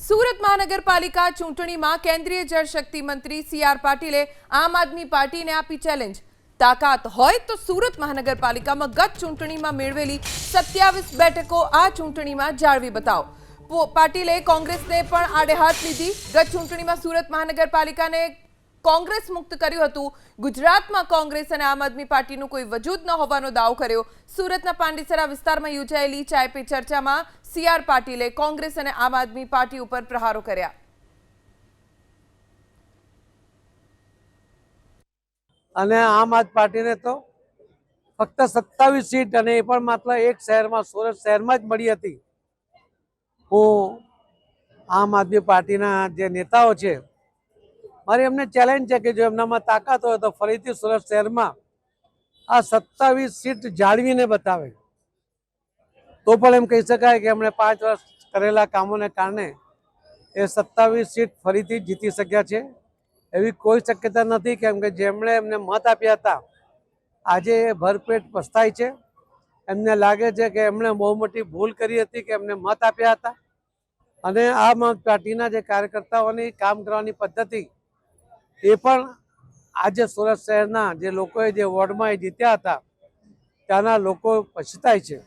સુરત મહાનગરપાલિકા ચૂંટણીમાં કેન્દ્રીય જળશક્તિ મંત્રી સી.આર. પાટીલે આમ આદમી પાર્ટીને આપી ચેલેન્જ। તાકાત હોય તો સુરત મહાનગરપાલિકામાં ગત ચૂંટણીમાં મેળવેલી 27 બેઠકો આ ચૂંટણીમાં જાળવી બતાવો। પાટીલે કોંગ્રેસને પણ આડે હાથ લીધી। ગત ચૂંટણીમાં સુરત મહાનગરપાલિકાને કોંગ્રેસ મુક્ત કર્યું હતું। ગુજરાતમાં કોંગ્રેસ અને આમ આદમી પાર્ટીનું કોઈ વજૂદ ન હોવાનો દાવો કર્યો। સુરતના પાંડેસરા વિસ્તારમાં યોજાયેલી ચાય પે ચર્ચામાં સી.આર. પાટીલે કોંગ્રેસ અને આમ આદમી પાર્ટી ઉપર પ્રહારો કર્યા। અને આમ આદમી પાર્ટીને તો ફક્ત 27 સીટ અને એ પણ માત્ર એક શહેરમાં સુરત શહેરમાં જ મળી હતી। હું આમ આદમી પાર્ટીના જે નેતાઓ છે મારી એમને ચેલેન્જ છે કે જો એમનામાં તાકાત હોય તો ફરીથી સુરત શહેરમાં આ 27 સીટ જાળવીને બતાવે તો પણ એમ કહી શકાય કે એમણે 5 વર્ષ કરેલા કામોને કારણે એ 27 સીટ ફરીથી જીતી શક્યા છે। એવી કોઈ શક્યતા નથી કેમ કે જેમણે એમને મત આપ્યા હતા આજે ભરપેટ પસ્તાય છે। એમને લાગે છે કે એમણે બહુ મોટી ભૂલ કરી હતી કે એમને મત આપ્યા હતા અને આમ આદમી પાર્ટીના જે કાર્યકર્તાઓની કામ કરવાની પદ્ધતિ એ પણ આજે સુરત શહેરના જે લોકોએ જે વોર્ડમાં જીત્યા હતા ત્યાંના લોકો પછતાય છે।